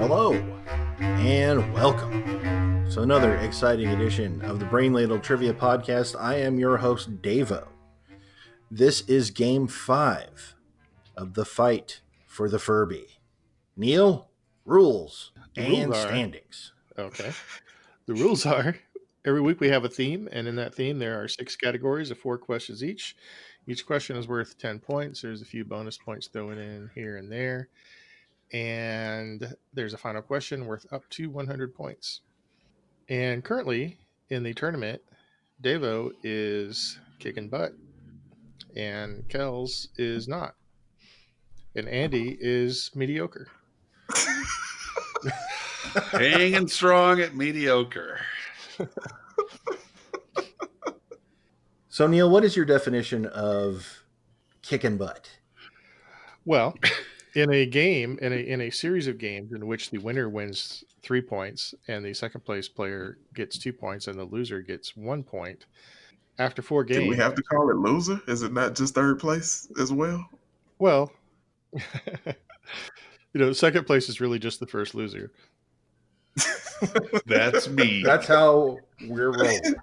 Hello and welcome to another exciting edition of the Brain Ladle Trivia Podcast. I am your host, Davo. This is Game 5 of the fight for the Furby. Neil, rules and standings. Okay. The rules are every week we have a theme, and in that theme there are 6 categories of 4 questions each. Each question is worth 10 points. There's a few bonus points thrown in here and there. And there's a final question worth up to 100 points. And currently in the tournament, Davo is kicking butt, and Kels is not. And Andy is mediocre. Hanging strong at mediocre. So, Neil, what is your definition of kicking butt? Well, in a game, in a series of games in which the winner wins 3 points and the second place player gets 2 points and the loser gets 1 point, after 4 games... Do we have to call it loser? Is it not just third place as well? Well, second place is really just the first loser. That's me. That's how we're rolling.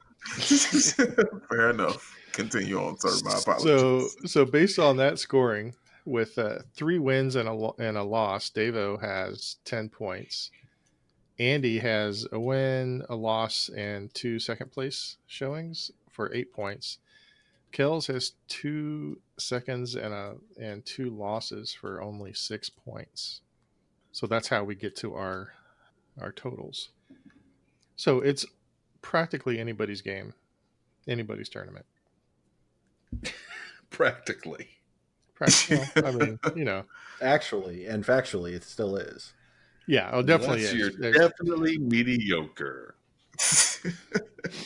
Fair enough. Continue on, sir. My apologies. So based on that scoring, with 3 wins and a loss, Davo has 10 points. Andy has a win, a loss, and 2 second place showings for 8 points. Kels has 2 seconds and 2 losses for only 6 points. So that's how we get to our totals. So it's practically anybody's game, anybody's tournament. Practically. Well, I mean, Actually and factually, it still is. Yeah, it definitely is. You're definitely mediocre.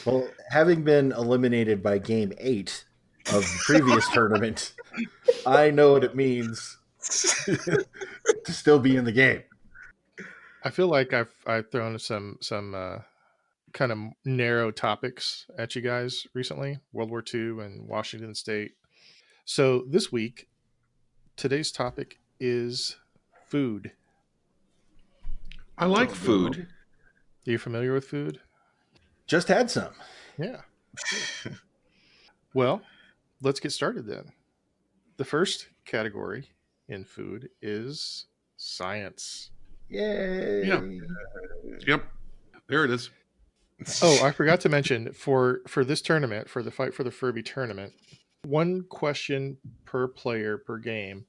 Well, having been eliminated by Game 8 of the previous tournament, I know what it means to still be in the game. I feel like I've thrown some kind of narrow topics at you guys recently, World War II and Washington State. So this week, today's topic is food. I like food. Are you familiar with food? Just had some. Yeah. Well, let's get started then. The first category in food is science. Yay. Yeah. Yep. There it is. Oh, I forgot to mention for this tournament, for the Fight for the Furby tournament, 1 question per player per game.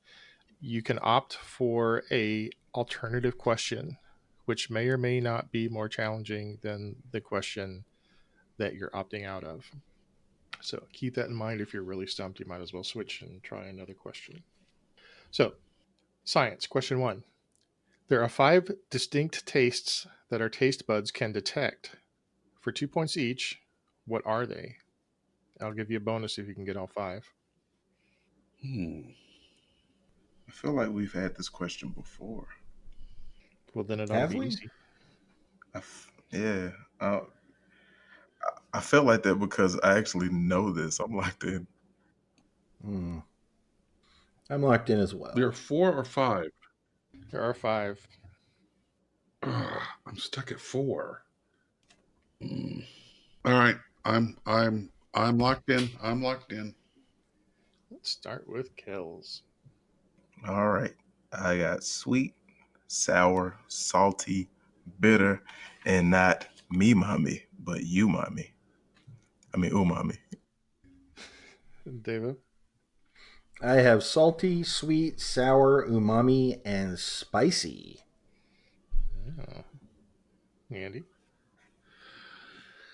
You can opt for a alternative question, which may or may not be more challenging than the question that you're opting out of. So keep that in mind. If you're really stumped, you might as well switch and try another question. So, science, question 1. There are 5 distinct tastes that our taste buds can detect. For 2 points each, what are they? I'll give you a bonus if you can get all 5. I feel like we've had this question before. Well, then it'll be easy. Yeah. I felt like that because I actually know this. I'm locked in. I'm locked in as well. There are 4 or 5? There are 5. I'm stuck at 4. All right. I'm locked in. I'm locked in. Let's start with Kels. All right. I got sweet, sour, salty, bitter, and not me mommy, but you mommy. I mean umami. David? I have salty, sweet, sour, umami, and spicy. Oh. Andy?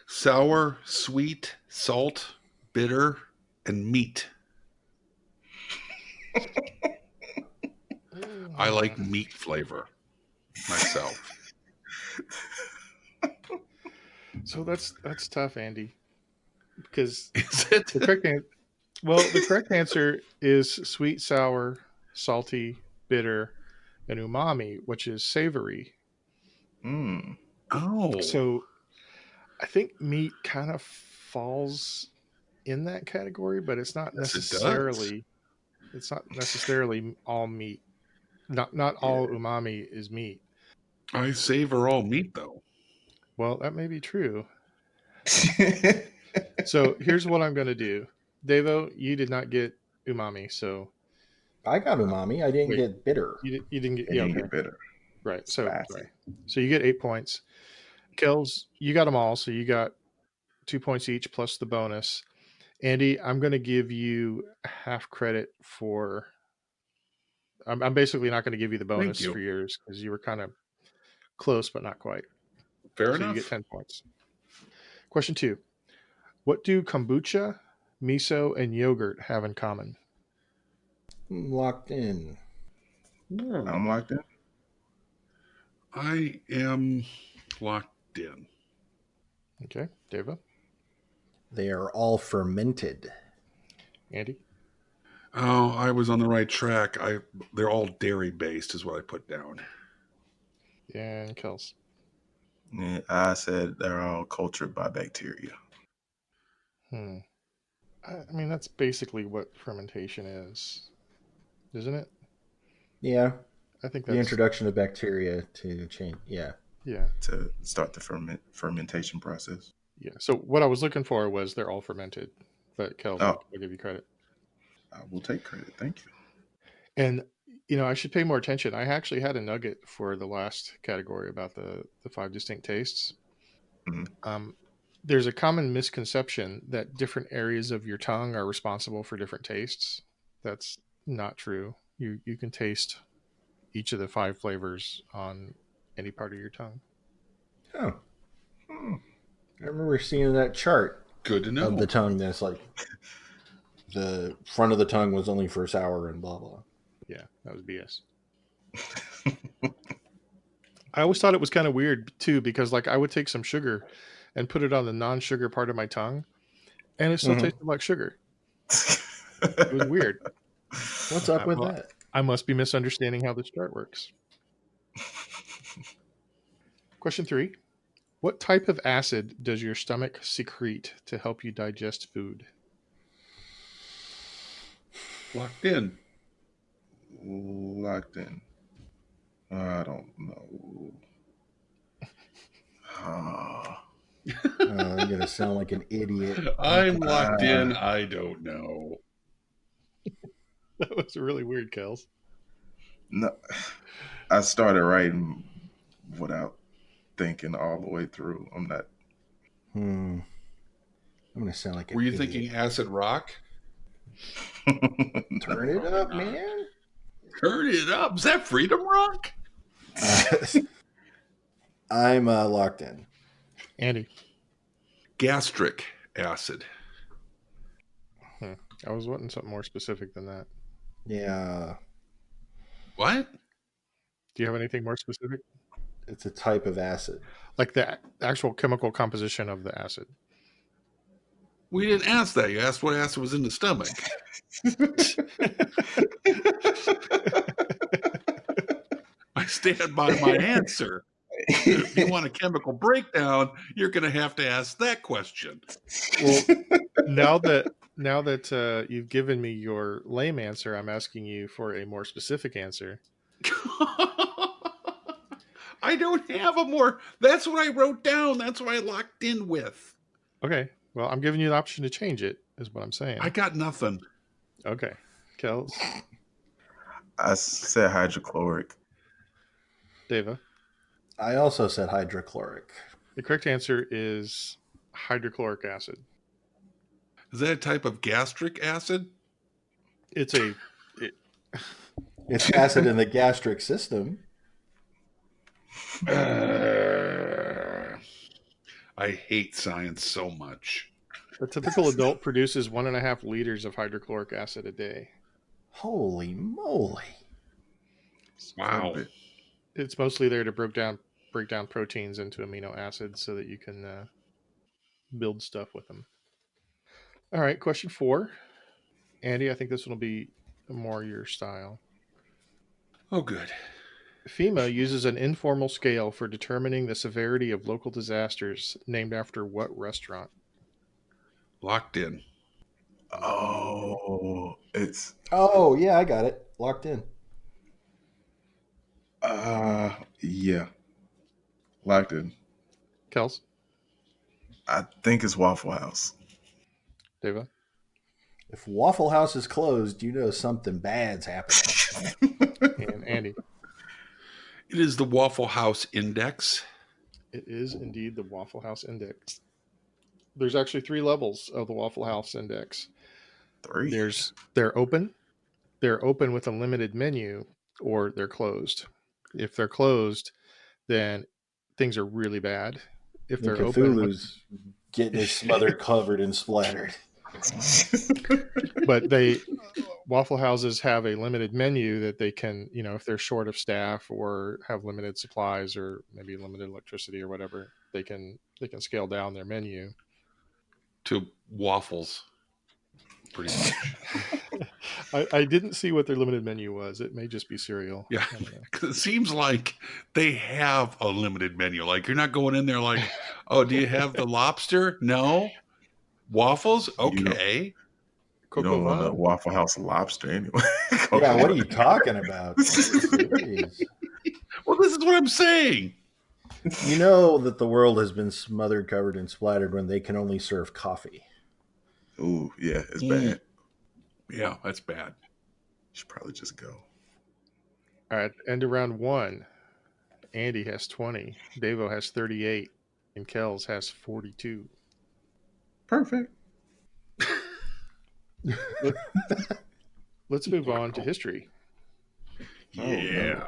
Sour, sweet, salt, bitter, and meat. I like meat flavor myself. So that's tough, Andy. Because Is it? the correct answer is sweet, sour, salty, bitter, and umami, which is savory. Oh. So I think meat kind of falls in that category, but it's not necessarily. It's not necessarily all meat. Not all umami is meat. I savor all meat, though. Well, that may be true. So here's what I'm going to do. Davo, you did not get umami, so I got umami. I didn't wait, get bitter. you didn't get It yeah didn't okay get better. right. So Spicy. sorry. So you get 8 points. Kels, you got them all, so you got 2 points each plus the bonus. Andy, I'm going to give you half credit for. I'm basically not going to give you the Thank bonus you. for yours because you were kind of close, but not quite. Fair So you enough. get 10 points. Question 2. What do kombucha, miso, and yogurt have in common? I'm locked in. I'm locked in. I am locked in. Okay, Deva, They are all fermented. Andy, Oh, I was on the right track. They're all dairy based, is what I put down. and Kels. Yeah, I said they're all cultured by bacteria. I mean, that's basically what fermentation is, isn't it? Yeah, I think the that's introduction of bacteria to change. Yeah. yeah, To start the fermentation process. yeah. So what I was looking for was they're all fermented, but Kels, Oh, I'll give you credit. I will take credit. Thank you. And I should pay more attention. I actually had a nugget for the last category about the 5 distinct tastes. Mhm. There's a common misconception that different areas of your tongue are responsible for different tastes. That's not true. You can taste each of the 5 flavors on any part of your tongue. Oh. I remember seeing that chart Good to know. of the tongue that's like the front of the tongue was only for sour and blah blah. Yeah, that was BS. I always thought it was kind of weird too because like I would take some sugar and put it on the non-sugar part of my tongue and it still Mhm. tasted like sugar. It was weird. What's up with Well, that? I must be misunderstanding how this chart works. Question 3. What type of acid does your stomach secrete to help you digest food? Locked in. Locked in. I don't know. I'm gonna sound like an idiot. I'm locked in. I don't know. That was really weird, Kels. No, I started writing without thinking all the way through. I'm not. I'm gonna sound like an Were you idiot. thinking acid rock? Turn it up, man. Turn it up. Is that Freedom Rock? I'm locked in. Andy. Gastric acid. I was wanting something more specific than that. Yeah, What? Do you have anything more specific? it's a type of acid. Like the actual chemical composition of the acid. We didn't ask that. You asked what acid was in the stomach. I stand by my answer. If you want a chemical breakdown, you're going to have to ask that question. Well, now that you've given me your lame answer, I'm asking you for a more specific answer. I don't have a more. That's what I wrote down. That's what I locked in with. Okay. Well, I'm giving you the option to change it, is what I'm saying. I got nothing. Okay. Kels, I said hydrochloric. Deva. I also said hydrochloric. The correct answer is hydrochloric acid. Is that a type of gastric acid? It's It's acid in the gastric system. I hate science so much. a typical adult produces 1.5 liters of hydrochloric acid a day. Holy moly! Wow. It's mostly there to break down proteins into amino acids so that you can build stuff with them. All right, question 4. Andy, I think this one will be more your style. Oh, good. FEMA uses an informal scale for determining the severity of local disasters named after what restaurant? Locked in. Oh, it's Oh yeah, I got it. Locked in. yeah. Locked in. Kels, I think it's Waffle House. Davo. If Waffle House is closed, you know something bad's happening. And Andy. It is the Waffle House Index. It is indeed the Waffle House Index. There's actually 3 levels of the Waffle House Index. 3. They're open with a limited menu, or they're closed. If they're closed, then things are really bad. If And they're open, Cthulhu's getting his smothered, covered, and splattered. but Waffle Houses have a limited menu that they can, if they're short of staff or have limited supplies or maybe limited electricity or whatever, they can scale down their menu to waffles. Pretty much. I didn't see what their limited menu was. It may just be cereal. Yeah, because it seems like they have a limited menu. Like you're not going in there like, oh, do you have the lobster? No. Waffles? Okay. You don't want a Waffle House lobster anyway. Yeah, what are you talking about? Jeez. Well, this is what I'm saying. You know that the world has been smothered, covered, and splattered when they can only serve coffee. Ooh, yeah, it's bad. Yeah, that's bad. Should probably just go. All right, end of round 1. Andy has 20, Davo has 38, and Kels has 42. Perfect. Let's move on to history. Yeah.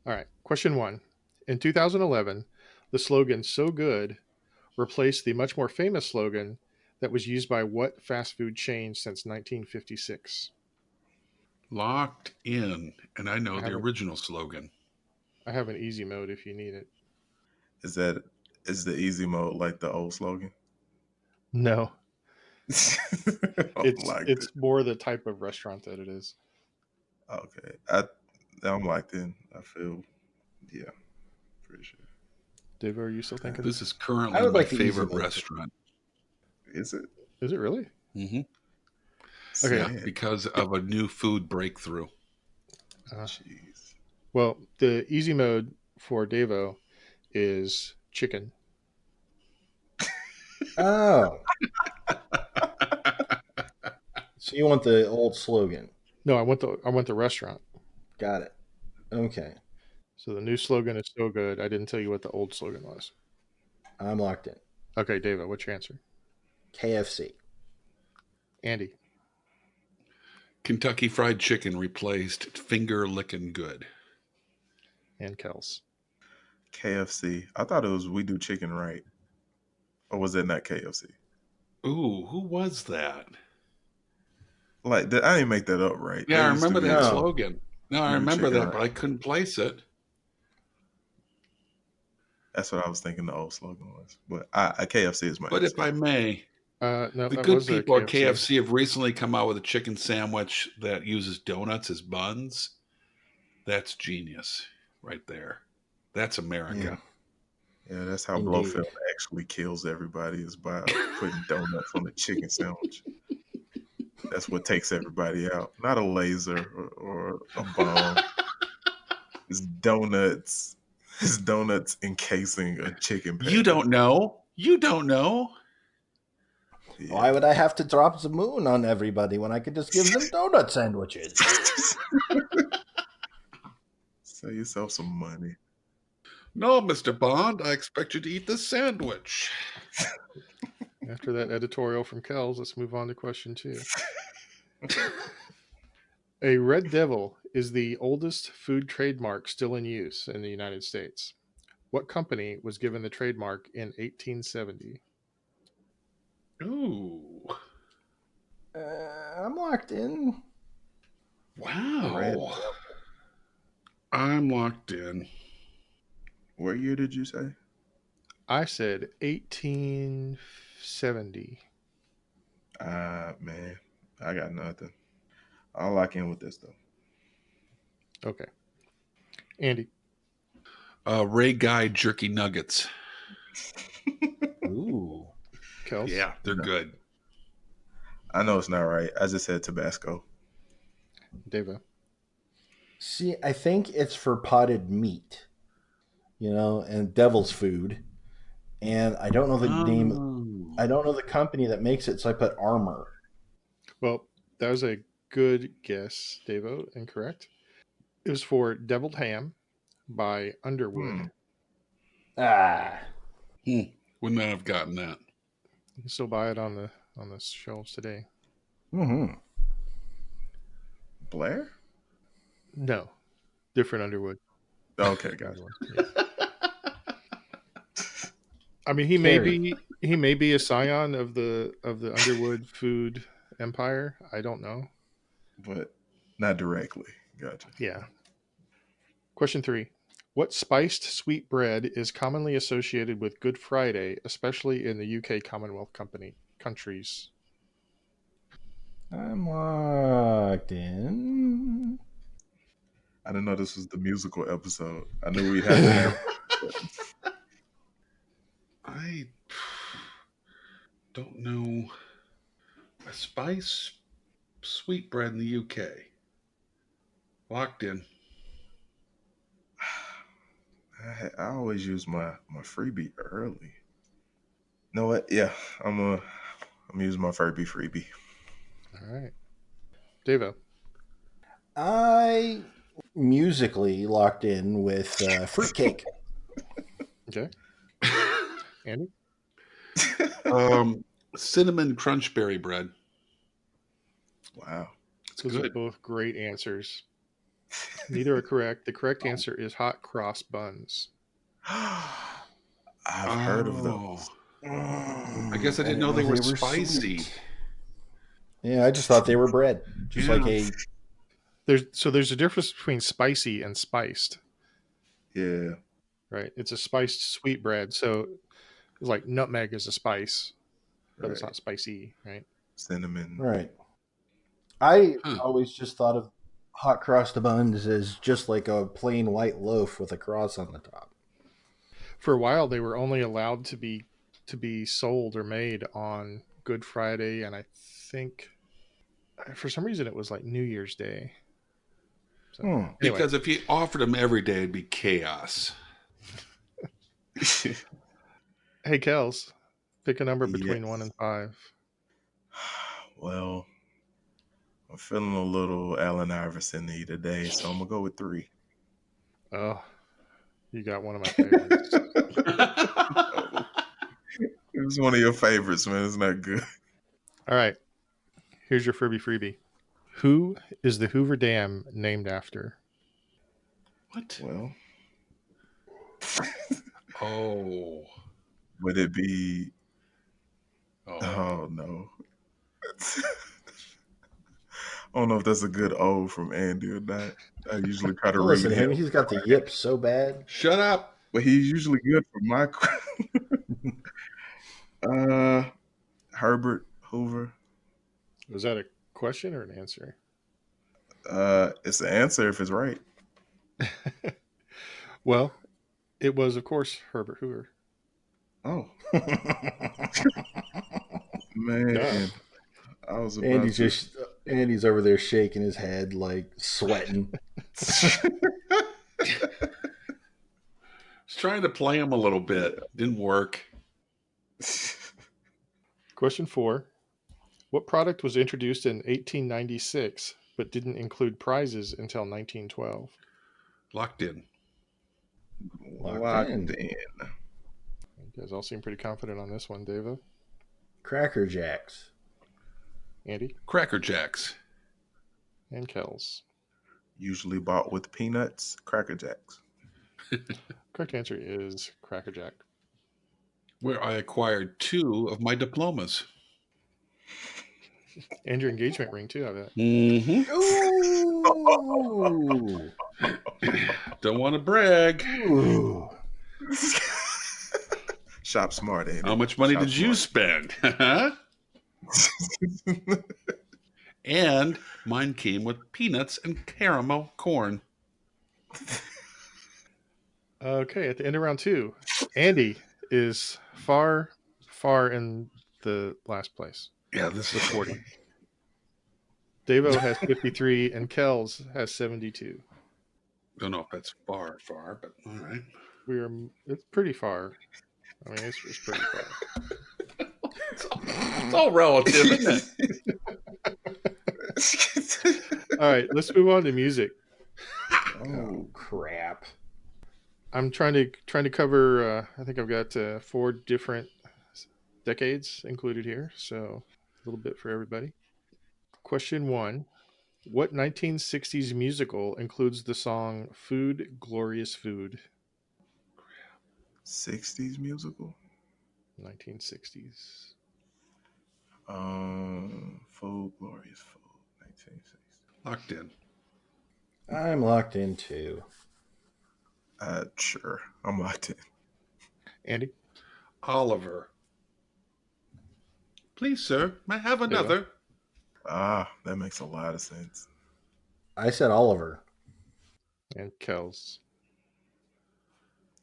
All right, question 1. In 2011, the slogan "So Good" replaced the much more famous slogan that was used by what fast food chain since 1956? Locked in. And I know the original slogan. I have an easy mode if you need it. Is the easy mode like the old slogan? No. It's more the type of restaurant that it is. Okay. I'm locked in. I feel, yeah, pretty sure. Davo, are you still thinking? This is currently my favorite restaurant. Is it? Is it really? Mm-hmm. Okay. Yeah, because of a new food breakthrough. Jeez. Well, the easy mode for Davo is chicken. Oh. So you want the old slogan? No, I want the restaurant. Got it. Okay. So the new slogan is "So Good." I didn't tell you what the old slogan was. I'm locked in. Okay, Davo, what's your answer? KFC. Andy. Kentucky Fried Chicken replaced Finger Lickin' Good. And Kels. KFC. I thought it was We Do Chicken Right. Or was it not KFC? Ooh, who was that? Like, I didn't make that up, right? Yeah, I remember that slogan. No, I remember that, but I couldn't place it. That's what I was thinking the old slogan was. But KFC is my But answer. If I may, no, the good people at KFC have recently come out with a chicken sandwich that uses donuts as buns. That's genius right there. That's America. Yeah, that's how Blofeld actually kills everybody, is by putting donuts on the chicken sandwich. That's what takes everybody out. Not a laser or a bomb. It's donuts. It's donuts encasing a chicken patty. You don't know. Yeah. Why would I have to drop the moon on everybody when I could just give them donut sandwiches? Save yourself some money. No, Mr. Bond, I expect you to eat this sandwich. After that editorial from Kels, let's move on to question 2. A Red Devil is the oldest food trademark still in use in the United States. What company was given the trademark in 1870? Ooh. I'm locked in. Wow. I'm locked in. What year did you say? I said 1870. Man, I got nothing. I'll lock in with this, though. Okay. Andy. Ray Guy Jerky Nuggets. Ooh. Kels? Yeah, they're good. I know it's not right. I just said Tabasco. Davo. See, I think it's for potted meat. and devil's food. And I don't know the name. Oh. I don't know the company that makes it, so I put Armor. Well, that was a good guess, Davo. Incorrect. It was for Deviled Ham by Underwood. Ah. Would not have gotten that. You can still buy it on the shelves today. Mm-hmm. Blair? No, different Underwood. Okay, gotcha. Yeah. I mean, he may be a scion of the Underwood food empire. I don't know. But not directly. Gotcha. Yeah. Question 3. What spiced sweet bread is commonly associated with Good Friday, especially in the UK Commonwealth countries? I'm locked in. I didn't know this was the musical episode. I knew we'd have to have. I don't know. A spice sweetbread in the UK. Locked in. I always use my freebie early. You know what? Yeah, I'm using my Furby freebie. All right. Davo. I musically locked in with fruitcake. Okay. Andy? Cinnamon crunch berry bread. Wow. Those are both great answers. Neither are correct. The correct answer is hot cross buns. I've heard of those. I guess I didn't know they were spicy. Sweet. Yeah, I just thought they were bread. Just like a... There's a difference between spicy and spiced. Yeah. Right? It's a spiced sweet bread. So it's like nutmeg is a spice, but it's not spicy, right? Cinnamon. Right. I always just thought of hot cross buns as just like a plain white loaf with a cross on the top. For a while, they were only allowed to be sold or made on Good Friday, and I think for some reason it was like New Year's Day. So, anyway. Because if you offered them every day, it'd be chaos. Hey, Kels, pick a number between 1 and 5. Well, I'm feeling a little Allen Iverson-y today, so I'm going to go with 3. Oh, you got one of my favorites. It was one of your favorites, man. It's not good. All right. Here's your Furby freebie. Who is the Hoover Dam named after? What? Well. Oh. Would it be... Oh no. I don't know if that's a good O from Andy or not. I usually try to listen to him. He's got the yips so bad. Shut up. But he's usually good for my... Herbert Hoover. Was that a question or an answer? It's the answer if it's right. Well, it was, of course, Herbert Hoover. Oh. Man. Duh. I was about Andy's over there shaking his head, like sweating. I was trying to play him a little bit. Didn't work. Question 4. What product was introduced in 1896 but didn't include prizes until 1912? Locked in. Locked in. You guys all seem pretty confident on this one, Davo. Cracker Jacks. Andy? Cracker Jacks. And Kels. Usually bought with peanuts, Cracker Jacks. Correct answer is Cracker Jack. Where I acquired 2 of my diplomas. And your engagement ring, too, I bet. Mm-hmm. Ooh. Don't want to brag. Ooh. Shop smart, Andy. How much money did you spend? And mine came with peanuts and caramel corn. Okay, at the end of round 2, Andy is far, far in the last place. Yeah, this with is 40. Davo has 53 and Kels has 72. Don't know if that's far, but all right. It's pretty far. I mean, it's pretty far. It's all relative, isn't it? All right, let's move on to music. Oh crap! I'm trying to cover. I think I've got 4 different decades included here, so a little bit for everybody. Question 1: what 1960s musical includes the song "Food, Glorious Food"? 60s musical. 1960s. Food, glorious food. 1960s. Locked in. I'm locked in too. Sure. I'm locked in. Andy? Oliver. Please, sir, may I have another? That makes a lot of sense. I said Oliver. And Kels.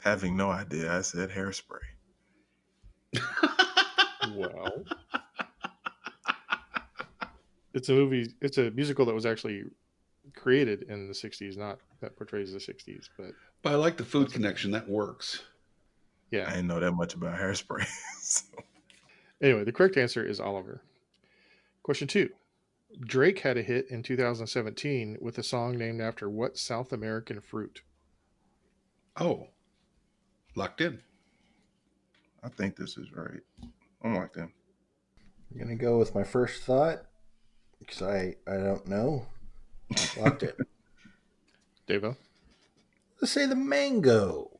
Having no idea, I said Hairspray. Well, it's a musical that was actually created in the 60s, not that portrays the 60s, but I like the food connection. That works. yeah. I didn't know that much about Hairspray. So. Anyway, the correct answer is Oliver. Question 2. Drake had a hit in 2017 with a song named after what South American fruit? Oh, locked in. I think this is right. I'm locked in. I'm gonna go with my first thought because I don't know. Locked in. Davo? Let's say the mango.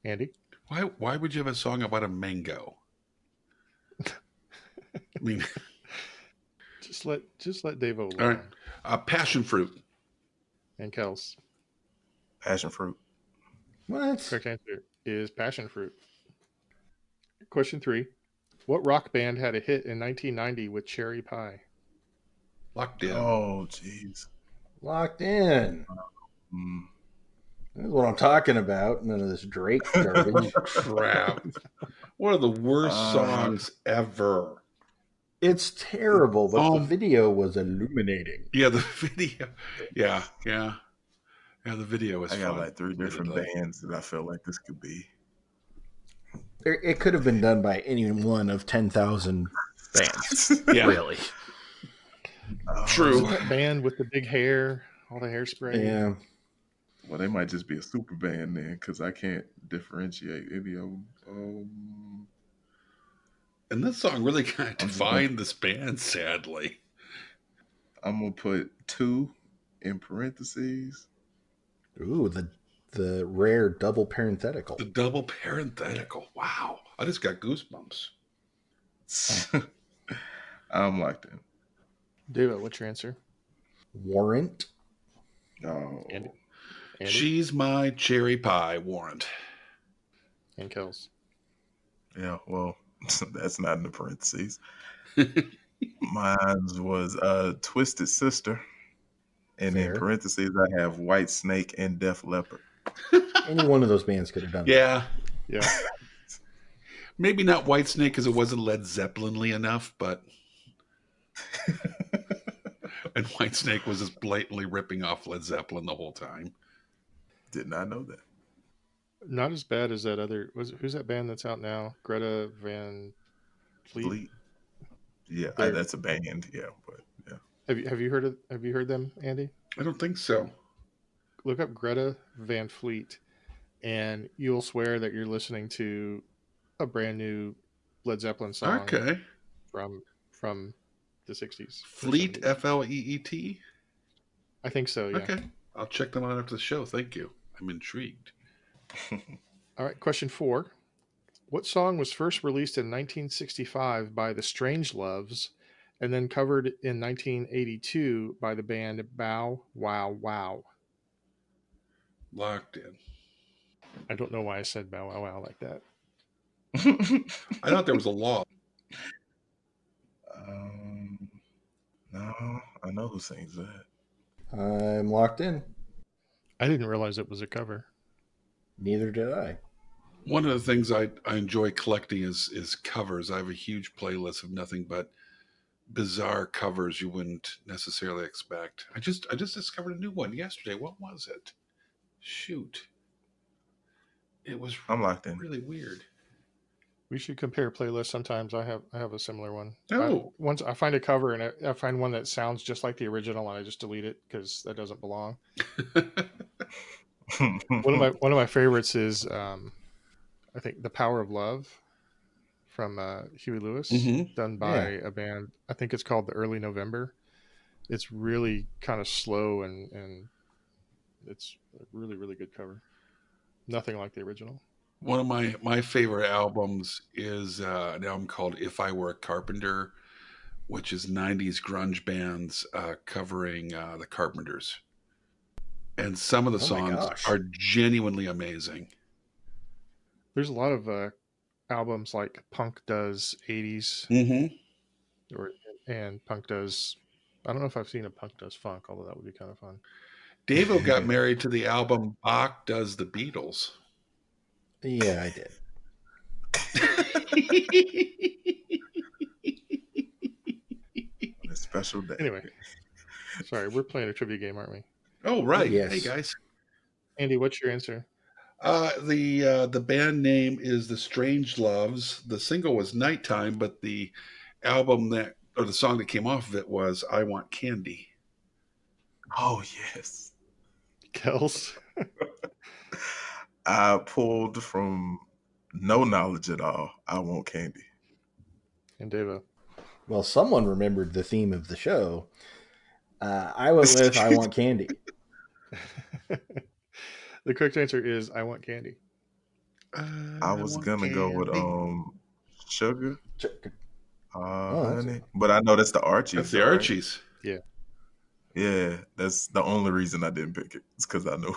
Andy? Why would you have a song about a mango? I mean, Just let Davo alone. all right. Passion fruit. And Kels. Passion fruit. What? Correct answer is passion fruit. Question 3. What rock band had a hit in 1990 with Cherry Pie? Locked in. Oh, jeez. Locked in. Mm. That's what I'm talking about. None of this Drake garbage. Crap. One of the worst songs ever. It's terrible, but the video was illuminating. Yeah, the video. Yeah. The video was I got fun, like 3 different bands that I feel like this could be. It could have been done by any one of 10,000 bands. Yeah. Really. True. That band with the big hair, all the hairspray. Yeah. Well, they might just be a super band then, because I can't differentiate any of them. And this song really kind of defined this band, sadly. I'm going to put 2 in parentheses. Ooh, the rare double parenthetical. The double parenthetical. Wow. I just got goosebumps. I'm locked in. Davo, what's your answer? Warrant. Oh. Andy? She's my cherry pie warrant. And Kels. Yeah, well, that's not in the parentheses. Mine was Twisted Sister. And Fair. in parentheses, I have White Snake and Def Leppard. Any one of those bands could have done Yeah. Maybe not Whitesnake because it wasn't Led Zeppelin-y enough, but and Whitesnake was just blatantly ripping off Led Zeppelin the whole time. Did not know that. Not as bad as that other. Who's that band that's out now? Greta Van Fleet. Yeah, that's a band. Yeah, but yeah. Have you heard them, Andy? I don't think so. Look up Greta Van Fleet, and you'll swear that you're listening to a brand new Led Zeppelin song. Okay. From the 60s. Fleet, F-L-E-E-T? I think so, yeah. Okay. I'll check them out after the show. Thank you. I'm intrigued. All right, question 4. What song was first released in 1965 by the Strangeloves and then covered in 1982 by the band Bow Wow Wow? Locked in. I don't know why I said Bow Wow Wow like that. I thought there was a law. No, I know who sings that. I'm locked in. I didn't realize it was a cover. Neither did I. One of the things I enjoy collecting is covers. I have a huge playlist of nothing but bizarre covers you wouldn't necessarily expect. I just discovered a new one yesterday. What was it? Shoot. It was I'm locked in. really weird. We should compare playlists sometimes. I have a similar one. Oh. Once I find a cover and I find one that sounds just like the original, and I just delete it because that doesn't belong. One of my favorites is I think "The Power of Love" from Huey Lewis, done by a band. I think it's called the Early November. It's really kind of slow and it's a really, really good cover. Nothing like the original. One of my favorite albums is an album called "If I Were a Carpenter," which is 90s grunge bands covering the Carpenters. And some of the songs are genuinely amazing. There's a lot of albums like Punk does 80s, and Punk does. I don't know if I've seen a Punk does funk, although that would be kind of fun. Davo got married to the album Bach Does the Beatles. Yeah, I did. A special day. Anyway, sorry, we're playing a trivia game, aren't we? Oh, right. Yes. Hey, guys. Andy, what's your answer? The band name is The Strange Loves. The single was Nighttime, but the album the song that came off of it was I Want Candy. Oh, yes. Kels? I pulled from no knowledge at all. I Want Candy. And Davo. Well, someone remembered the theme of the show. I went with I Want Candy. The correct answer is I Want Candy. I was gonna go with Sugar. Honey. But I know that's the Archies. That's the Archies. Yeah. Yeah, that's the only reason I didn't pick it. It's because I know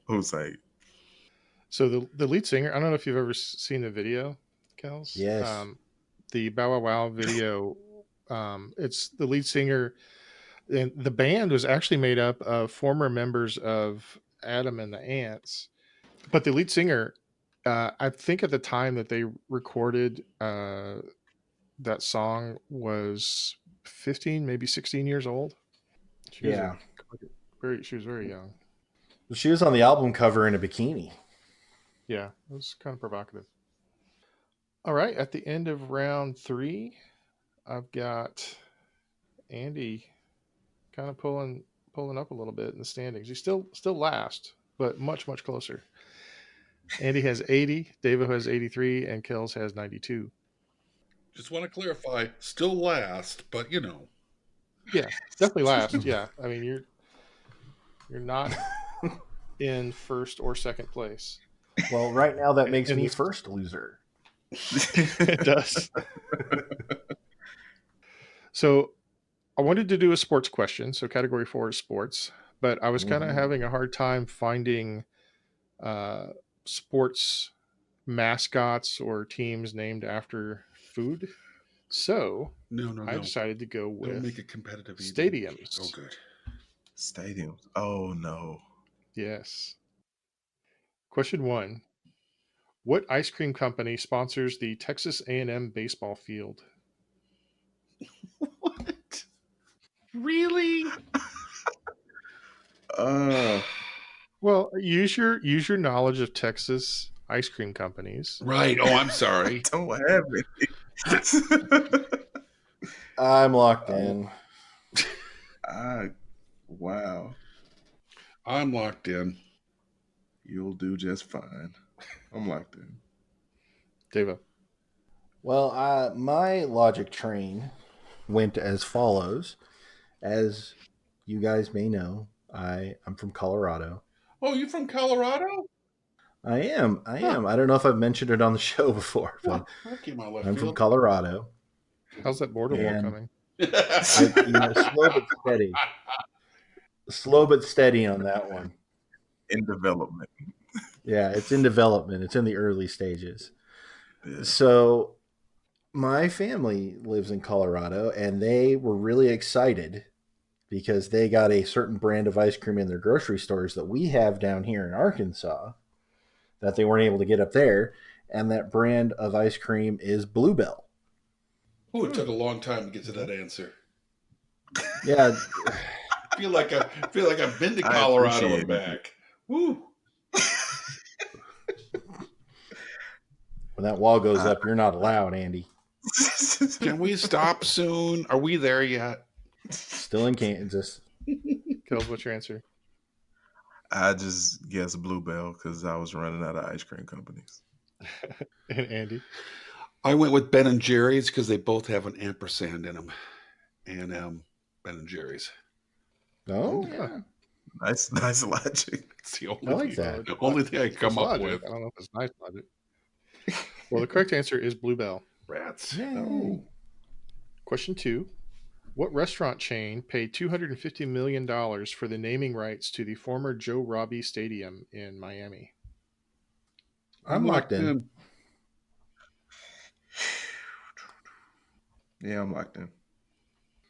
who sang it. So the lead singer, I don't know if you've ever seen the video, Kels. Yes. The Bow Wow Wow video, it's the lead singer, and the band was actually made up of former members of Adam and the Ants. But the lead singer, I think at the time that they recorded that song was 15, maybe 16 years old. She was very young. She was on the album cover in a bikini. Yeah, it was kind of provocative. All right, at the end of round 3, I've got Andy kind of pulling up a little bit in the standings. He's still last, but much closer. Andy has 80, Davo has 83, and Kels has 92. Just want to clarify, still last, but you know. Yeah, definitely last. Yeah, I mean you're not in first or second place. Well, right now that makes me first loser. It does. So I wanted to do a sports question. So category 4 is sports, but I was kind of having a hard time finding sports mascots or teams named after food. So no. I decided to go with Don't make it competitive stadiums. Oh, good. Stadiums. Oh, no. Yes. Question 1. What ice cream company sponsors the Texas A&M baseball field? What? Really? Well, use your knowledge of Texas ice cream companies. Right. Oh, I'm sorry. Don't have it. I'm locked in. Wow. I'm locked in. You'll do just fine. I'm locked in. Davo. Well, my logic train went as follows. As you guys may know, I'm from Colorado. Oh, you from Colorado? I am. I don't know if I've mentioned it on the show before, but I'm from Colorado. How's that border wall coming? Slow but steady on that one. In development. Yeah, it's in development. It's in the early stages. Yeah. So my family lives in Colorado, and they were really excited because they got a certain brand of ice cream in their grocery stores that we have down here in Arkansas that they weren't able to get up there. And that brand of ice cream is Bluebell. Oh, it took a long time to get to that answer. Yeah. I feel like I've been to Colorado and back. Woo. When that wall goes up, you're not allowed, Andy. Can we stop soon? Are we there yet? Still in Kansas. Kels, what's your answer? I just guess Bluebell because I was running out of ice cream companies. And Andy? I went with Ben and Jerry's because they both have an ampersand in them. And Ben and Jerry's. Oh, yeah. Nice logic. It's the only, I like that. the only thing I come up logic. with. I don't know if it's nice logic. Well, the correct answer is Bluebell. Rats. Yay. Oh. Question 2. What restaurant chain paid $250 million for the naming rights to the former Joe Robbie Stadium in Miami? I'm locked in. Yeah, I'm locked in.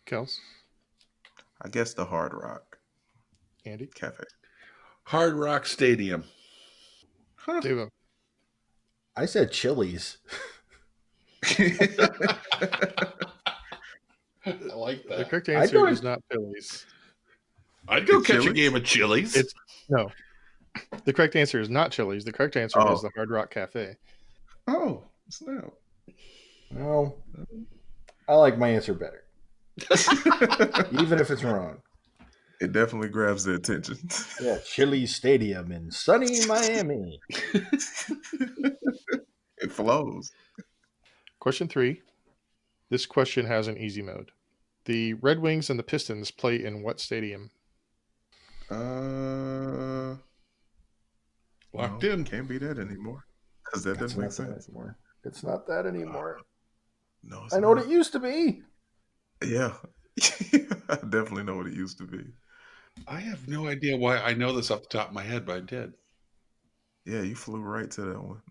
Kels? I guess the Hard Rock Andy? Cafe. Hard Rock Stadium. Huh. Davo? I said Chili's. I like The that. correct answer is not Chili's. I'd go The catch a Chili's? game of Chili's. No. The correct answer is not Chili's. The correct answer is the Hard Rock Cafe. Oh, snap. Well, I like my answer better. Even if it's wrong. It definitely grabs the attention. Yeah, Chili's Stadium in sunny Miami. It flows. Question 3. This question has an easy mode. The Red Wings and the Pistons play in what stadium? Locked in. Can't be that anymore. Because that doesn't make sense. Anymore. It's not that anymore. No, I know what it used to be. Yeah. I definitely know what it used to be. I have no idea why I know this off the top of my head, but I did. Yeah, you flew right to that one.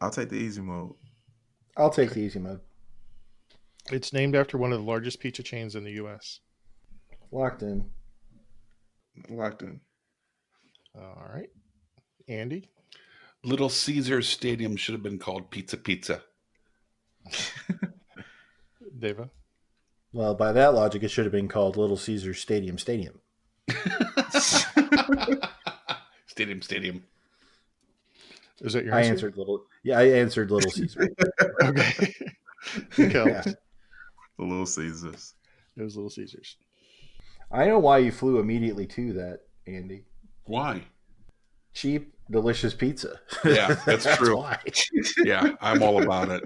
I'll take the easy mode. I'll take the easy mode. It's named after one of the largest pizza chains in the U.S. Locked in. Locked in. All right. Andy? Little Caesars Stadium should have been called Pizza Pizza. Deva? Well, by that logic, it should have been called Little Caesars Stadium. Stadium. Is that your I answer? answered Little. Yeah, I answered Little Caesar. Okay. Kels? Yeah. The Little Caesars. It was Little Caesars. I know why you flew immediately to that, Andy. Why? Cheap, delicious pizza. Yeah, that's true. Why. Yeah, I'm all about it.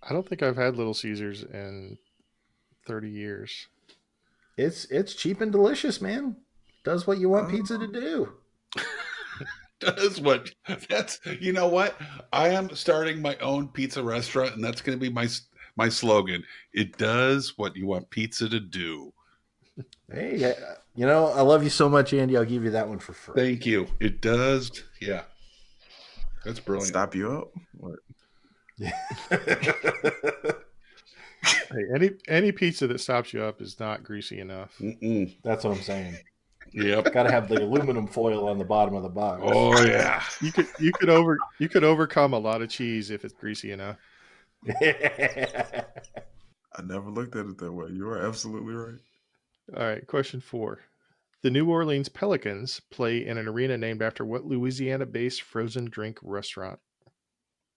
I don't think I've had Little Caesars in 30 years. It's cheap and delicious, man. Does what you want pizza to do. Does what? That's, you know what? I am starting my own pizza restaurant, and that's going to be my slogan. It does what you want pizza to do. Hey, you know, I love you so much, Andy. I'll give you that one for free. Thank you. It does. Yeah. That's brilliant. Stop you up? What? Hey, any pizza that stops you up is not greasy enough. Mm-mm. That's what I'm saying. Yep. Got to have the aluminum foil on the bottom of the box. Oh yeah. You could overcome a lot of cheese if it's greasy enough. I never looked at it that way. You are absolutely right. All right, question 4. The New Orleans Pelicans play in an arena named after what Louisiana-based frozen drink restaurant?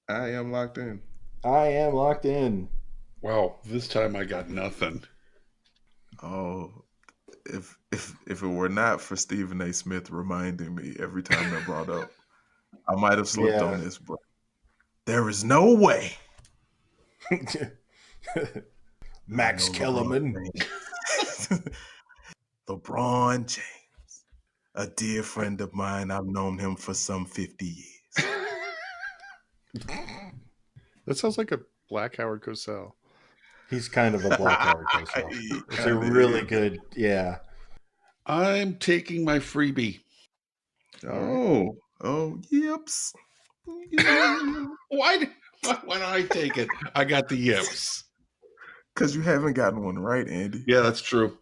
I am locked in. I am locked in. Wow. This time I got nothing. Oh, if it were not for Stephen A. Smith reminding me every time that brought up, I might have slipped on this, but there is no way. Max Kellerman. LeBron James, a dear friend of mine. I've known him for some 50 years. That sounds like a Black Howard Cosell. He's kind of a black Howard Cosell. It's a really good, yeah. I'm taking my freebie. Oh, yips. Why don't I take it? I got the yips. Because you haven't gotten one right, Andy. Yeah, that's true.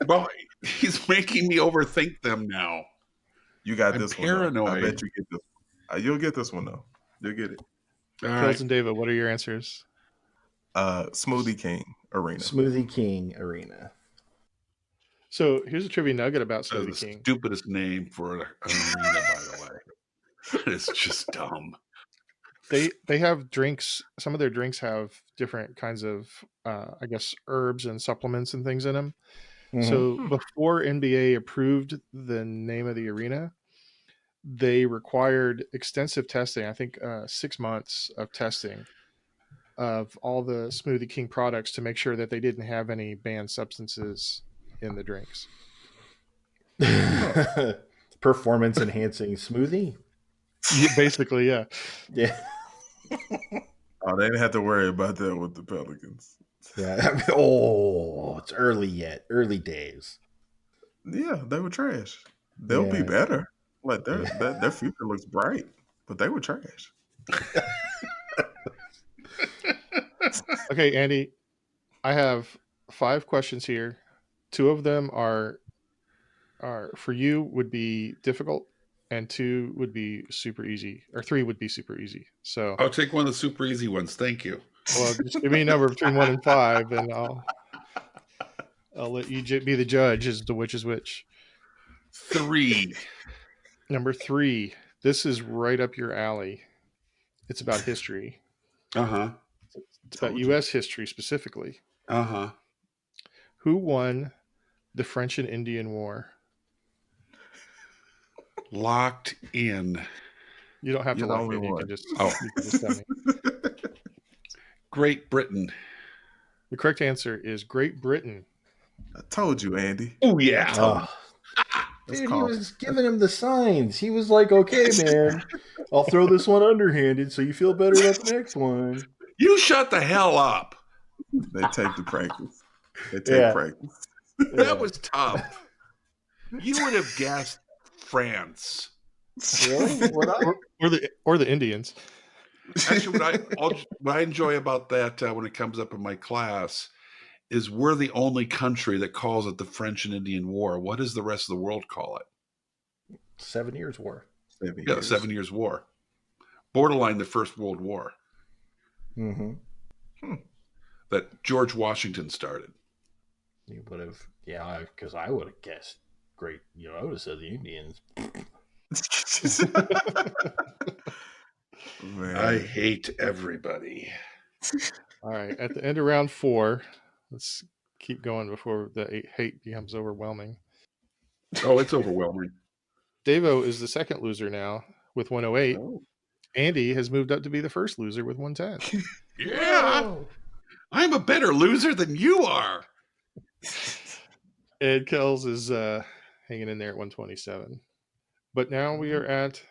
Well, he's making me overthink them now. You got I'm this paranoid. one. I bet you get this one. You'll get this one, though. You'll get it. All Kels right. and David, what are your answers? Smoothie King Arena. Smoothie King Arena. So here's a trivia nugget about That's Smoothie the King. stupidest name for an arena, by the way. It's just dumb. They have drinks. Some of their drinks have different kinds of, I guess, herbs and supplements and things in them. So before NBA approved the name of the arena, they required extensive testing. I think 6 months of testing of all the Smoothie King products to make sure that they didn't have any banned substances in the drinks. Performance enhancing smoothie. Yeah, basically, yeah. Yeah. Oh, they didn't have to worry about that with the Pelicans. Yeah. Oh, it's early yet. Early days. Yeah, they were trash. They'll be better. Like their future looks bright, but they were trash. Okay, Andy, I have 5 questions here. 2 of them are for you would be difficult, and 2 would be super easy, or 3 would be super easy. So I'll take one of the super easy ones. Thank you. well, just give me a number between 1 and 5, and I'll let you be the judge as to which is which. 3. Number 3. This is right up your alley. It's about history. Uh-huh. It's about U.S. history specifically. Uh-huh. Who won the French and Indian War? Locked in. You don't have to You're the lock only in. You one. can just tell me. Great Britain. The correct answer is Great Britain. I told you, Andy. Oh, yeah. Dude, he was giving him the signs. He was like, okay, man, I'll throw this one underhanded so you feel better about the next one. You shut the hell up. They take the practice. They take practice. That was tough. You would have guessed France. Really? Or the Indians. Actually, what I enjoy about that when it comes up in my class is we're the only country that calls it the French and Indian War. What does the rest of the world call it? 7 Years' War. 7 Years War. Borderline the First World War. Mm-hmm. That George Washington started. You would have, because I would have guessed great. I would have said the Indians. Man. I hate everybody. All right. At the end of round 4, let's keep going before the hate becomes overwhelming. Oh, it's overwhelming. Davo is the second loser now with 108. Oh. Andy has moved up to be the first loser with 110. Yeah. Whoa. I'm a better loser than you are. Ed Kels is hanging in there at 127. But now we are at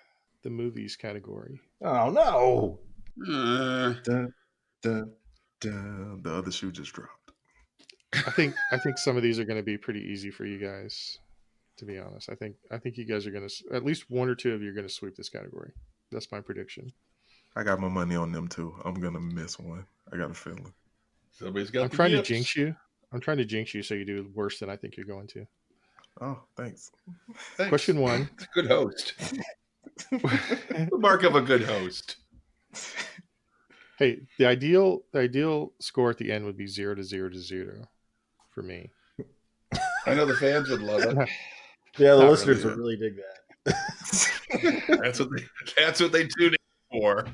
the movies category. Oh, no. The other shoe just dropped. I think some of these are going to be pretty easy for you guys, to be honest. I think you guys are going to, at least 1 or 2 of you are going to sweep this category. That's my prediction. I got my money on them too. I'm going to miss one. I got a feeling. Somebody's got I'm trying to jinx you. I'm trying to jinx you so you do worse than I think you're going to. Oh, thanks. Question 1. It's a good host. The mark of a good host. Hey, the ideal score at the end would be 0-0 for me. I know the fans would love it. Yeah, the listeners would really dig that. That's what they tune in for.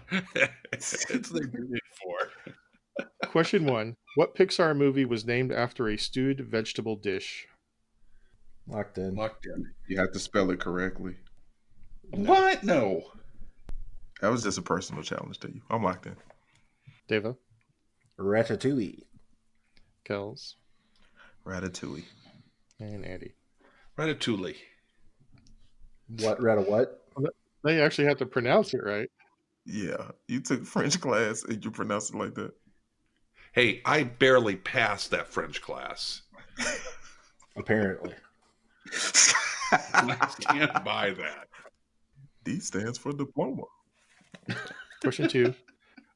That's what they tune in for. Question 1. What Pixar movie was named after a stewed vegetable dish? Locked in. You have to spell it correctly. No. What? No. That was just a personal challenge to you. I'm locked in. Davo? Ratatouille. Kels? Ratatouille. And Andy? Ratatouille. What? They actually have to pronounce it right. Yeah. You took French class and you pronounced it like that. Hey, I barely passed that French class. Apparently. I stand by that. D stands for diploma. Question 2.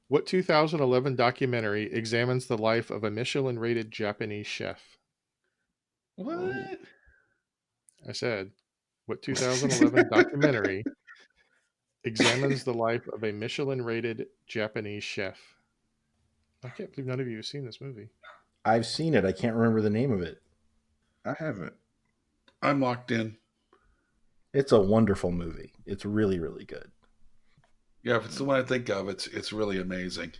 What 2011 documentary examines the life of a Michelin-rated Japanese chef? What? I said, what 2011 documentary examines the life of a Michelin-rated Japanese chef? I can't believe none of you have seen this movie. I've seen it. I can't remember the name of it. I haven't. I'm locked in. It's a wonderful movie. It's really, really good. Yeah, if it's the one I think of, it's really amazing.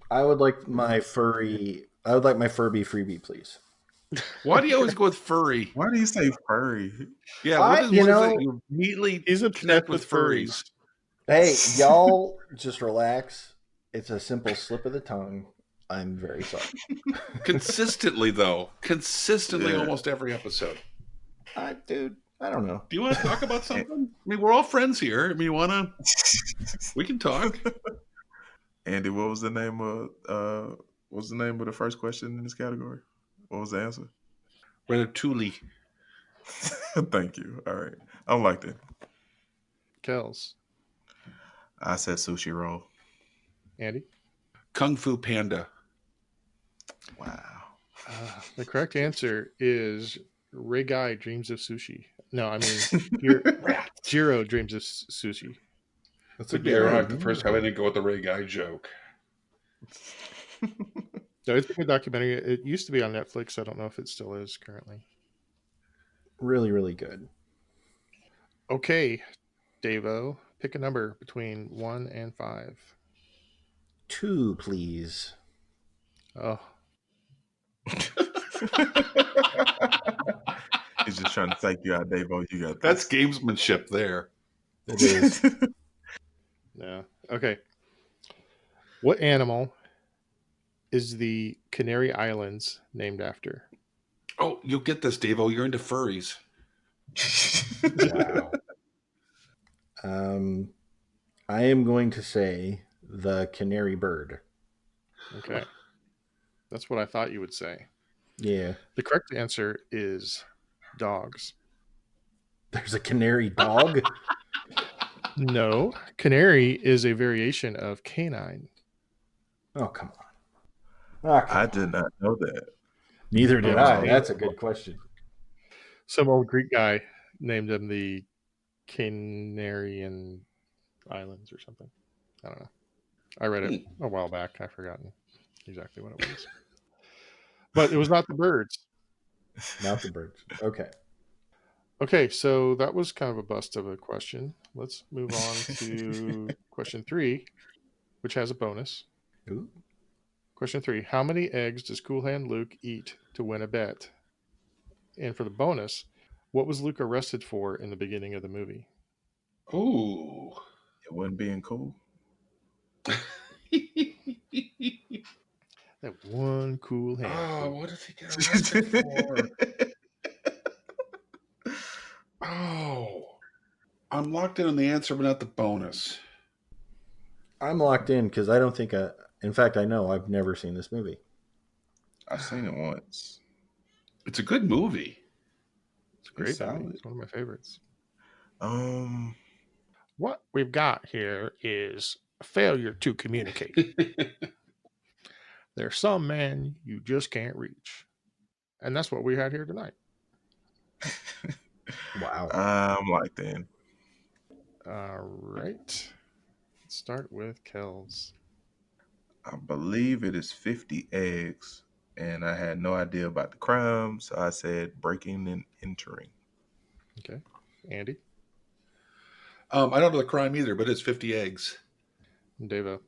I would like my Furby freebie, please. Why do you always go with furry? Why do you say furry? Yeah, what is you it that know, you immediately He's connect obsessed with with furries? hey, y'all, just relax. It's a simple slip of the tongue. I'm very sorry. Consistently, though. Consistently, Yeah. almost every episode. Dude, I don't know. Do you want to talk about something? I mean, we're all friends here. I mean, you want to? We can talk. Andy, what was the name of the first question in this category? What was the answer? Ratatouille. Thank you. All right. I don't like that. Kels, I said sushi roll. Andy. Kung Fu Panda. Wow. The correct answer is Ray Guy Dreams of Sushi. No, I mean Jiro Dreams of Sushi. That's It'd be ironic the first time I didn't go with the Ray Guy joke. So it's a good documentary. It used to be on Netflix. I don't know if it still is currently. Really, really good. Okay, Davo, pick a number between 1 and 5. 2, please. Oh, He's just trying to take you out, Davo. You got That's this. gamesmanship there. It is. no. Okay. What animal is the Canary Islands named after? Oh, you'll get this, Davo. You're into furries. Wow. I am going to say the canary bird. Okay. That's what I thought you would say. Yeah. The correct answer is dogs. There's a canary dog? No, canary is a variation of canine. Oh, come on. Okay. I did not know that. Neither did I. That's a good question. Some old Greek guy named them the Canarian Islands or something. I don't know. I read it a while back. I've forgotten exactly what it was. But it was not the birds. Not the birds. Okay. Okay, so that was kind of a bust of a question. Let's move on to question 3, which has a bonus. Ooh. Question 3. How many eggs does Cool Hand Luke eat to win a bet? And for the bonus, what was Luke arrested for in the beginning of the movie? Ooh. It wasn't being cool. That one cool hand. Oh, what did he get arrested for? Oh. I'm locked in on the answer, but not the bonus. I'm locked in because I don't think in fact, I know I've never seen this movie. I've seen it once. It's a good movie. It's a great movie. solid. It's one of my favorites. What we've got here is a failure to communicate. There's some men you just can't reach. And that's what we had here tonight. Wow. I'm locked in. All right. Let's start with Kels. I believe it is 50 eggs, and I had no idea about the crime, so I said breaking and entering. Okay. Andy? I don't know the crime either, but it's 50 eggs. And Davo?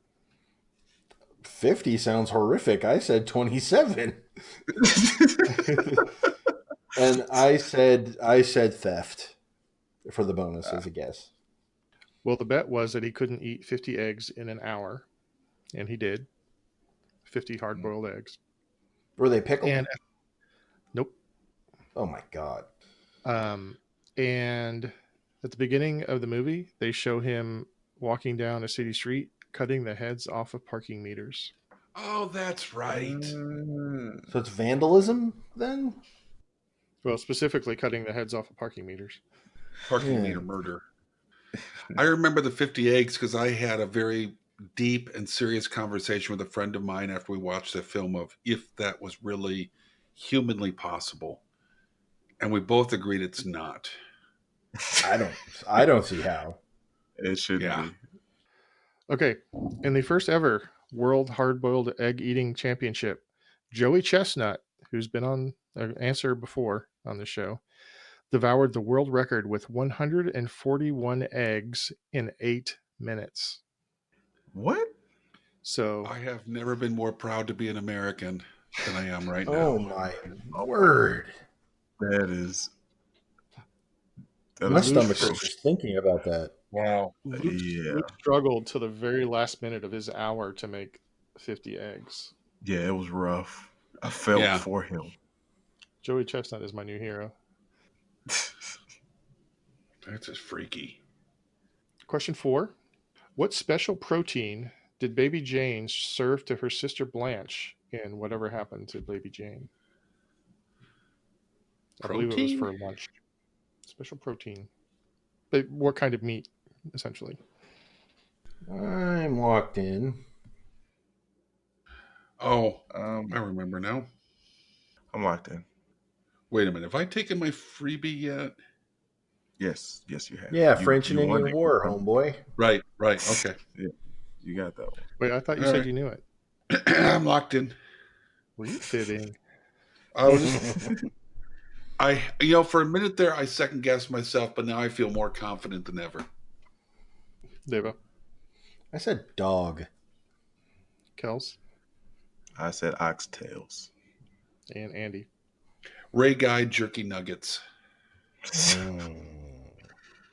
50 sounds horrific. I said 27. And I said theft for the bonus as a guess. Well, the bet was that he couldn't eat 50 eggs in an hour, and he did. 50 hard-boiled eggs. Were they pickled? And nope. Oh my god. And at the beginning of the movie, they show him walking down a city street, cutting the heads off of parking meters. Oh, that's right. So it's vandalism then? Well, specifically cutting the heads off of parking meters. Parking meter murder. I remember the 50 eggs because I had a very deep and serious conversation with a friend of mine after we watched the film of if that was really humanly possible. And we both agreed it's not. I don't see how. It should be. Okay. In the first ever World Hard-Boiled Egg Eating Championship, Joey Chestnut, who's been on an answer before on the show, devoured the world record with 141 eggs in 8 minutes. What? So I have never been more proud to be an American than I am right Oh now. my word! That is My stomach atrocious. hurts just thinking about that. Wow. Yeah. Luke struggled to the very last minute of his hour to make 50 eggs. Yeah, it was rough. I felt Yeah. for him. Joey Chestnut is my new hero. That's just freaky. Question 4. What special protein did Baby Jane serve to her sister Blanche in Whatever Happened to Baby Jane? I believe it was Protein? for lunch. Special protein. But what kind of meat, essentially? I'm locked in. Oh, Um, I remember now. I'm locked in. Wait a minute. Have I taken my freebie yet? Yes, you have. Yeah, You French and won Indian it. War, homeboy. Right. Okay. Yeah, you got that one. Wait, I thought you All said right. you knew it. I'm locked in. Were you fibbing? I was. For a minute there, I second guessed myself, but now I feel more confident than ever. Davo? I said dog. Kels? I said oxtails. And Andy? Ray Guy jerky nuggets. Mm.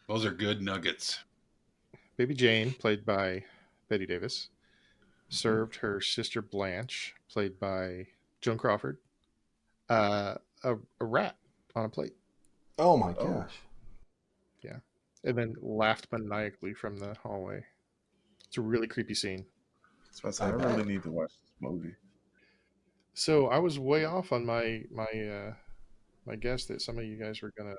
Those are good nuggets. Baby Jane, played by Betty Davis, served her sister Blanche, played by Joan Crawford, a rat on a plate. Oh my Oh. gosh. Yeah. And then laughed maniacally from the hallway. It's a really creepy scene. So I really need to watch this movie. So I was way off on my guess that some of you guys were gonna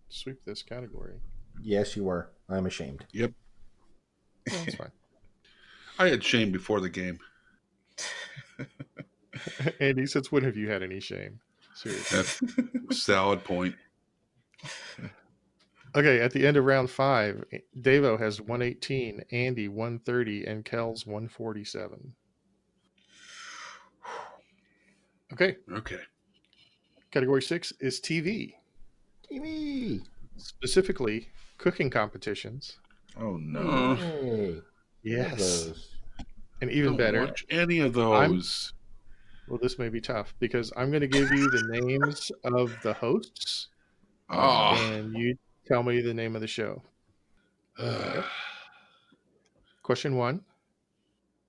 sweep this category. Yes, you were. I'm ashamed. Yep. No, that's fine. I had shame before the game. Andy, since when have you had any shame? Seriously. That's a solid point. Okay, at the end of round 5, Davo has 118, Andy 130, and Kells 147. Okay. Category 6 is TV. TV. Specifically, cooking competitions. Oh no. Hey. Yes. Those. And even Don't better, watch any of those. well, this may be tough because I'm going to give you the names of the hosts, Oh. and you tell me the name of the show. Question 1.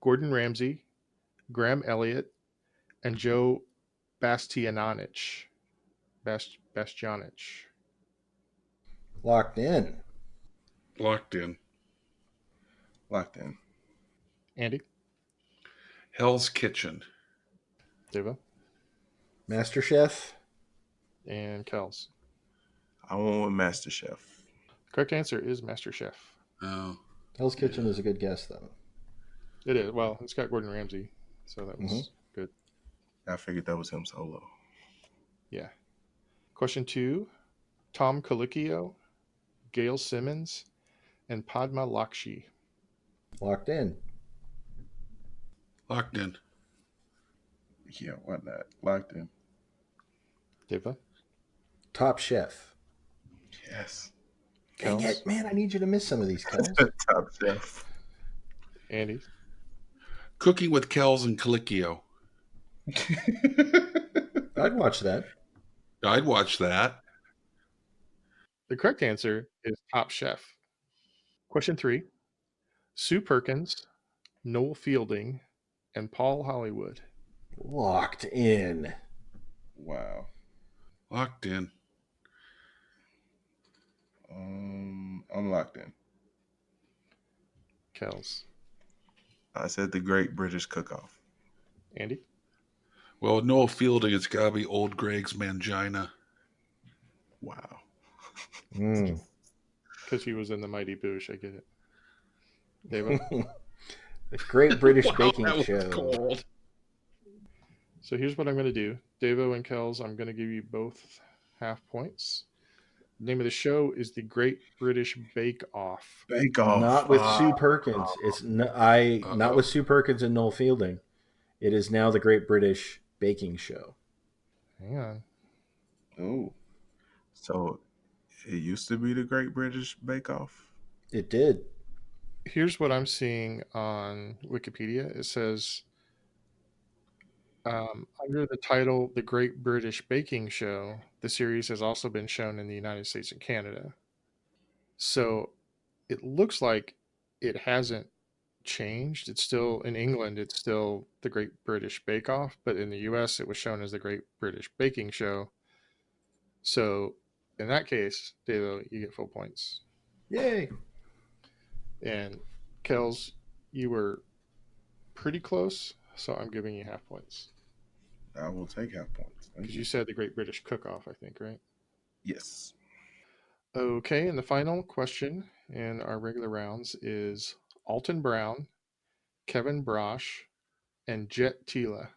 Gordon Ramsay, Graham Elliott, and Joe Bastianich. Bastianich. Locked in. Locked in. Locked in. Andy? Hell's Kitchen. Davo? Master Chef. And Kels. I went with MasterChef. Correct answer is MasterChef. Oh. Hell's Kitchen is a good guess, though. It is. Well, it's got Gordon Ramsay, so that was good. I figured that was him solo. Yeah. Question 2. Tom Colicchio, Gail Simmons, and Padma Lakshmi. Locked in. Locked in. Yeah, why not? Locked in. Deva? Top Chef. Yes. Dang Kels? it, man! I need you to miss some of these, Kels. Top Chef. Andy? Cooking with Kels and Colicchio. I'd watch that. I'd watch that. The correct answer is Top Chef. Question 3. Sue Perkins, Noel Fielding, and Paul Hollywood. Locked in. Wow. Locked in. I'm locked in. Kels. I said the Great British Cook-Off. Andy? Well, with Noel Fielding, it's got to be Old Greg's Mangina. Wow. Because he was in the Mighty Boosh, I get it. Davo? The Great British Wow, Baking that was Show. cold. So here's what I'm going to do. Davo and Kels, I'm going to give you both half points. The name of the show is The Great British Bake Off. Bake Off. Not with Sue Perkins. It's not with Sue Perkins and Noel Fielding. It is now the Great British Baking Show. Hang on. Oh. So It used to be the Great British Bake Off. It did. Here's what I'm seeing on Wikipedia. It says under the title "The Great British Baking Show," the series has also been shown in the United States and Canada. So it looks like it hasn't changed. It's still in England. It's still the Great British Bake Off, but in the U.S. it was shown as the Great British Baking Show. So in that case, Davo, you get full points. Yay. And Kels, you were pretty close, so I'm giving you half points. I will take half points. Thank Because you said the Great British Cook-Off, I think, right? Yes. Okay, and the final question in our regular rounds is Alton Brown, Kevin Brosh, and Jet Tila.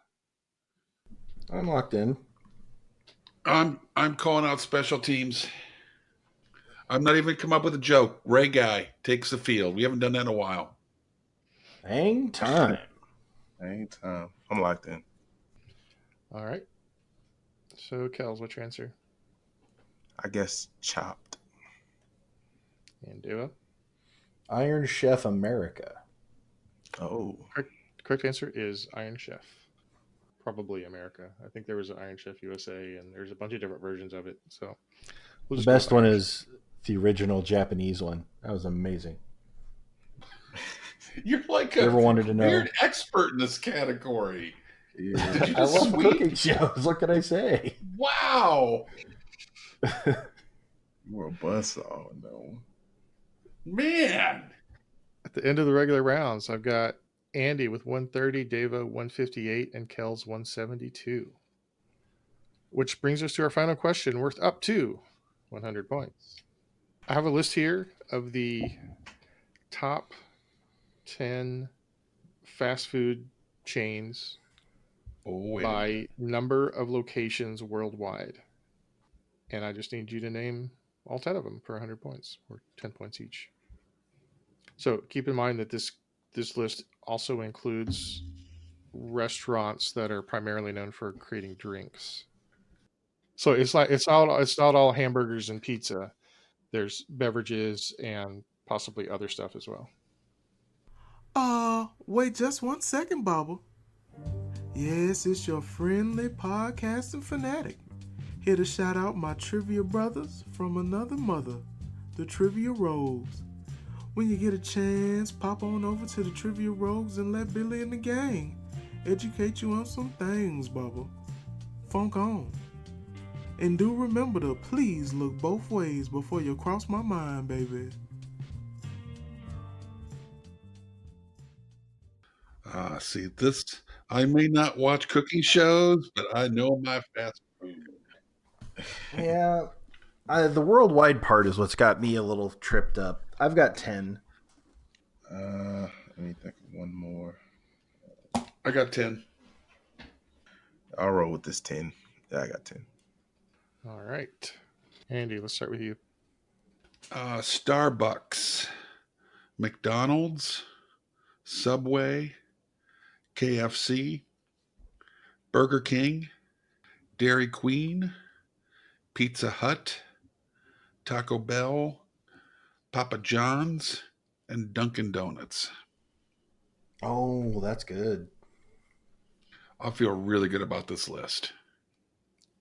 I'm locked in. I'm calling out special teams. I'm not even come up with a joke. Ray Guy takes the field. We haven't done that in a while. Hang time. Anytime. I'm locked in. All right. So, Kels, what's your answer? I guess Chopped. And Deva? Iron Chef America. Oh. Correct answer is Iron Chef. Probably America. I think there was an Iron Chef USA, and there's a bunch of different versions of it. So we'll The just go best with one Iron is the original Japanese one. That was amazing. You're like You a ever wanted to know? weird expert in this category. Yeah. Did you I just love sweep? cooking shows. What can I say? Wow. You were a buzzsaw, no. Man. At the end of the regular rounds, I've got Andy with 130, Dava 158, and Kels 172. Which brings us to our final question, worth up to 100 points. I have a list here of the top 10 fast food chains Oh, by number of locations worldwide. And I just need you to name all 10 of them for 100 points, or 10 points each. So keep in mind that this list also includes restaurants that are primarily known for creating drinks. So it's not all hamburgers and pizza. There's beverages and possibly other stuff as well. Wait just 1 second, Bubba. Yes, it's your friendly podcasting fanatic. Here to shout out my trivia brothers from another mother, the Trivia Rogues. When you get a chance, pop on over to the Trivia Rogues and let Billy and the gang educate you on some things, Bubba. Funk on. And do remember to please look both ways before you cross my mind, baby. See, this, I may not watch cooking shows, but I know my fast food. Yeah. The worldwide part is what's got me a little tripped up. I've got 10. Let me think of one more. I got 10. I'll roll with this 10. Yeah, I got 10. All right. Andy, let's start with you. Starbucks, McDonald's, Subway, KFC, Burger King, Dairy Queen, Pizza Hut, Taco Bell, Papa John's, and Dunkin' Donuts. Oh, that's good. I feel really good about this list.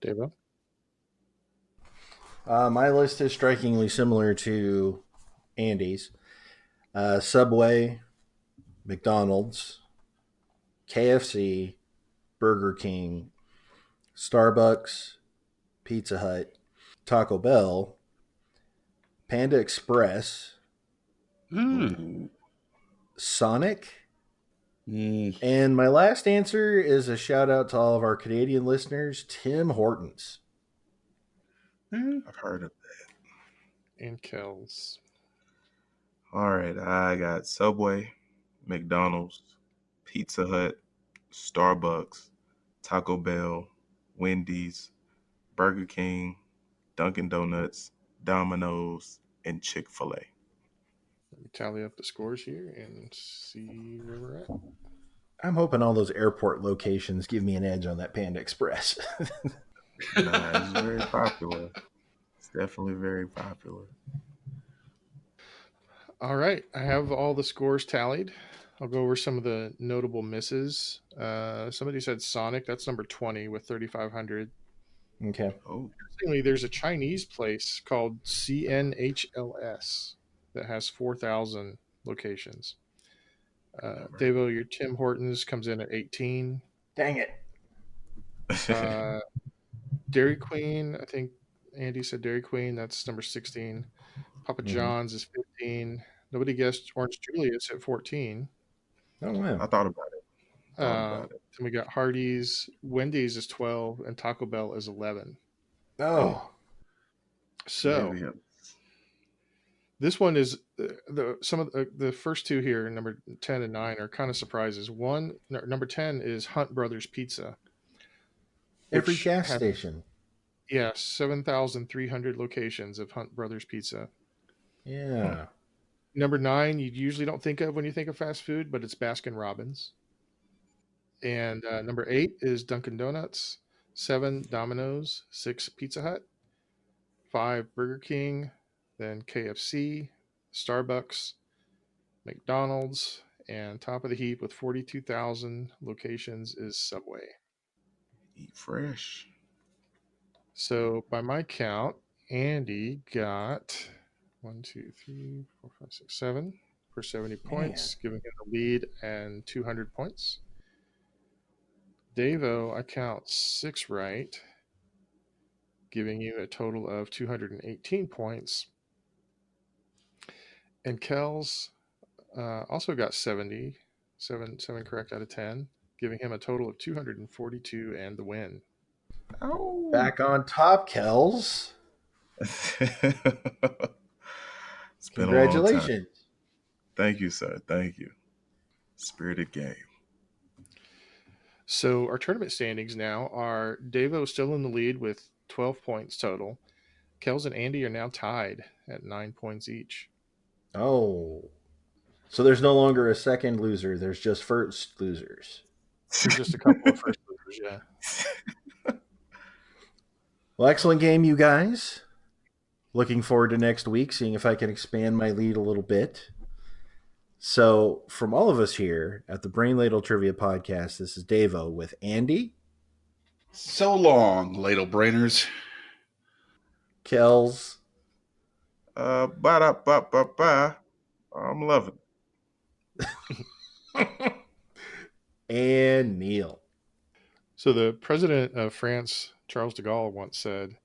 Dava? My list is strikingly similar to Andy's. Subway, McDonald's, KFC, Burger King, Starbucks, Pizza Hut, Taco Bell, Panda Express, Sonic, and my last answer is a shout out to all of our Canadian listeners, Tim Hortons. I've heard of that. And Kels. All right, I got Subway, McDonald's, Pizza Hut, Starbucks, Taco Bell, Wendy's, Burger King, Dunkin' Donuts, Domino's, and Chick-fil-A. Let me tally up the scores here and see where we're at. I'm hoping all those airport locations give me an edge on that Panda Express. Nah, it's very popular. It's definitely very popular. All right, I have all the scores tallied. I'll go over some of the notable misses. Somebody said Sonic. That's number 20 with 3,500. Okay. Oh, Interestingly, there's a Chinese place called CNHLS that has 4,000 locations. Davo, your Tim Hortons comes in at 18. Dang it. Dairy Queen, I think Andy said Dairy Queen. That's number 16. Papa John's is 15. Nobody guessed Orange Julius at 14. Oh, wow. I thought about it. Thought about it. Then we got Hardee's. Wendy's is 12, and Taco Bell is 11. Oh, So Maybe this one is some of the first two here, number 10 and 9, are kind of surprises. Number 10 is Hunt Brothers Pizza. every which gas has, station. yeah, 7,300 locations of Hunt Brothers Pizza. Yeah. Number 9, you usually don't think of when you think of fast food, but it's Baskin Robbins. And number 8 is Dunkin' Donuts, 7 Domino's, 6 Pizza Hut, 5 Burger King, then KFC, Starbucks, McDonald's, and top of the heap with 42,000 locations is Subway. eat fresh. So by my count, Andy got 1, 2, 3, 4, 5, 6, 7 for 70 points, giving him the lead and 200 points. Davo, I count 6 right, giving you a total of 218 points. And Kels also got 7 correct out of 10, giving him a total of 242 and the win. Oh. Back on top, Kels. It's been a long time. Congratulations. Thank you, sir. Thank you. Spirited game. So our tournament standings now are Davo still in the lead with 12 points total. Kels and Andy are now tied at 9 points each. Oh. So there's no longer a second loser. There's just first losers. There's just a couple of first losers, yeah. Well, excellent game, you guys. Looking forward to next week, seeing if I can expand my lead a little bit. So, from all of us here at the Brain Ladle Trivia Podcast, this is Davo with Andy. So long, ladle brainers. Kels. Ba-da-ba-ba-ba. I'm loving And Neil. So the president of France, Charles de Gaulle, once said,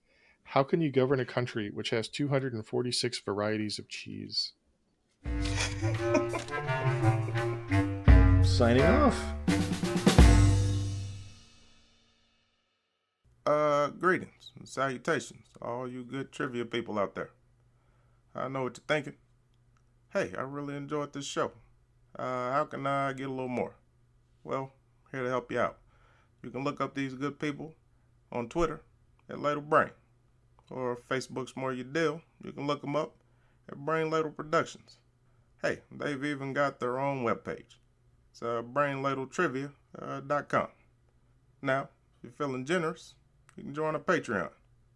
"How can you govern a country which has 246 varieties of cheese?" Signing off. Greetings and salutations to all you good trivia people out there. I know what you're thinking. Hey, I really enjoyed this show. How can I get a little more? Well, here to help you out. You can look up these good people on Twitter at Ladle Brain, or if Facebook's more your deal, you can look them up at Brain Ladle Productions. Hey, they've even got their own webpage. It's brainladletrivia.com. Now, if you're feeling generous, you can join a Patreon,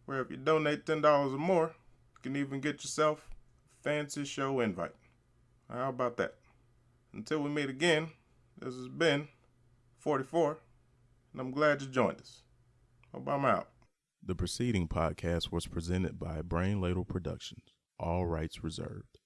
where if you donate $10 or more, you can even get yourself a fancy show invite. How about that? Until we meet again, this has been 44, and I'm glad you joined us. Hope I'm out. The preceding podcast was presented by Brain Ladle Productions. All rights reserved.